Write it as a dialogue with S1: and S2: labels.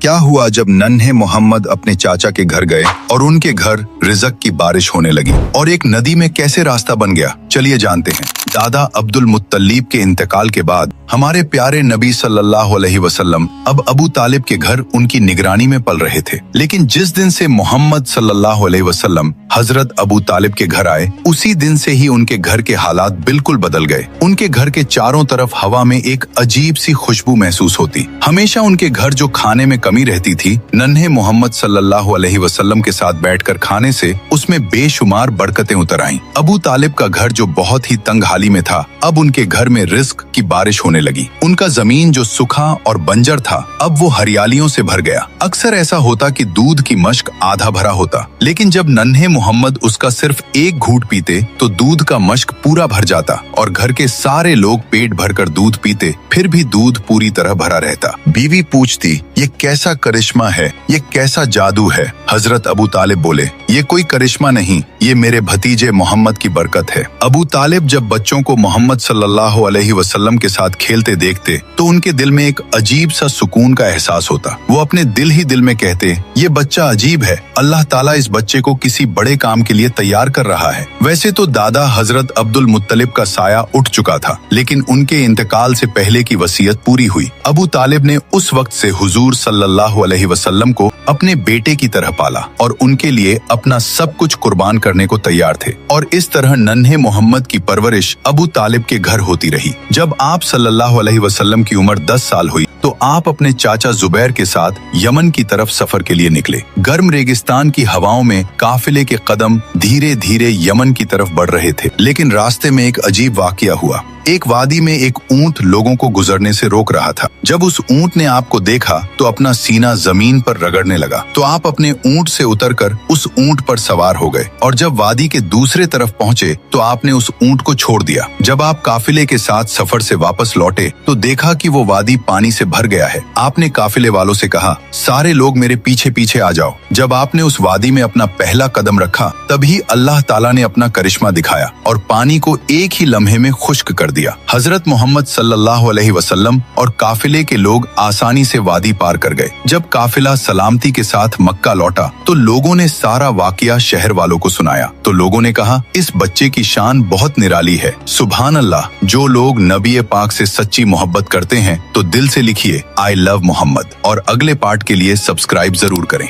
S1: क्या हुआ जब नन्हे मोहम्मद अपने चाचा के घर गए और उनके घर रिज़्क की बारिश होने लगी और एक नदी में कैसे रास्ता बन गया, चलिए जानते हैं। दादा अब्दुल मुत्तलिब के इंतकाल के बाद हमारे प्यारे नबी सल्लल्लाहु अलैहि वसल्लम अब अबू तालिब के घर उनकी निगरानी में पल रहे थे। लेकिन जिस दिन से मोहम्मद सल्लल्लाहु अलैहि वसल्लम हजरत अबू तालिब के घर आए, उसी दिन से ही उनके घर के हालात बिल्कुल बदल गए। उनके घर के चारों तरफ हवा में एक अजीब सी खुशबू महसूस होती। हमेशा उनके घर जो खाने में कमी रहती थी, नन्हे मोहम्मद सल्लल्लाहु अलैहि वसल्लम के साथ बैठकर खाने से उसमें बेशुमार बरकतें उतर आईं। अबू तालिब का घर जो बहुत ही तंग हाली में था, अब उनके घर में रिज़्क की बारिश होने लगी। उनका जमीन जो सूखा और बंजर था, अब वो हरियालियों से भर गया। अक्सर ऐसा होता कि दूध की मश्क आधा भरा होता, लेकिन जब नन्हे मोहम्मद उसका सिर्फ एक घूंट पीते तो दूध का मश्क पूरा भर जाता और घर के सारे लोग पेट भरकर दूध पीते, फिर भी दूध पूरी तरह भरा रहता। बीवी पूछती, ये कैसा करिश्मा है, ये कैसा जादू है? हजरत अबू तालिब बोले, ये कोई करिश्मा नहीं, ये मेरे भतीजे मोहम्मद की बरकत है। अबू तालिब जब बच्चों को मोहम्मद सल्लल्लाहु अलैहि वसल्लम के साथ खेलते देखते तो उनके दिल में एक अजीब सा सुकून का एहसास होता। वो अपने दिल ही दिल में कहते, ये बच्चा अजीब है, अल्लाह ताला इस बच्चे को किसी बड़े काम के लिए तैयार कर रहा है। वैसे तो दादा हजरत अब्दुल मुत्तलिब का साया उठ चुका था, लेकिन उनके इंतकाल से पहले की वसीयत पूरी हुई। अबू तालिब ने उस वक्त से हुजूर सल्लल्लाहु अलैहि वसल्लम को अपने बेटे की तरह पाला और उनके लिए अपना सब कुछ कुर्बान करने को तैयार थे। और इस तरह नन्हे मोहम्मद की परवरिश अबू तालिब के घर होती रही। जब आप सल्लल्लाहु अलैहि वसल्लम की उम्र 10 साल हुई तो आप अपने चाचा जुबैर के साथ यमन की तरफ सफर के लिए निकले। गर्म रेगिस्तान की हवाओं में काफिले के कदम धीरे धीरे यमन की तरफ बढ़ रहे थे, लेकिन रास्ते में एक अजीब वाकया हुआ। एक वादी में एक ऊंट लोगों को गुजरने से रोक रहा था। जब उस ऊंट ने आपको देखा तो अपना सीना जमीन पर रगड़ने लगा, तो आप अपने ऊंट से उतरकर उस ऊंट पर सवार हो गए और जब वादी के दूसरे तरफ पहुंचे तो आपने उस ऊंट को छोड़ दिया। जब आप काफिले के साथ सफर से वापस लौटे तो देखा कि वो वादी पानी से भर गया है। आपने काफिले वालों से कहा, सारे लोग मेरे पीछे पीछे आ जाओ। जब आपने उस वादी में अपना पहला कदम रखा, तभी अल्लाह ताला ने अपना करिश्मा दिखाया और पानी को एक ही लम्हे में खुश्क कर दिया। हजरत मोहम्मद सल्लल्लाहु अलैहि वसल्लम और काफिले के लोग आसानी से वादी पार कर गए। जब काफिला सलामती के साथ मक्का लौटा तो लोगों ने सारा वाकया शहर वालों को सुनाया। तो लोगों ने कहा, इस बच्चे की शान बहुत निराली है। सुभान अल्लाह। जो लोग नबी पाक से सच्ची मोहब्बत करते हैं तो दिल से लिखिए, आई लव मोहम्मद, और अगले पार्ट के लिए सब्सक्राइब जरूर करें।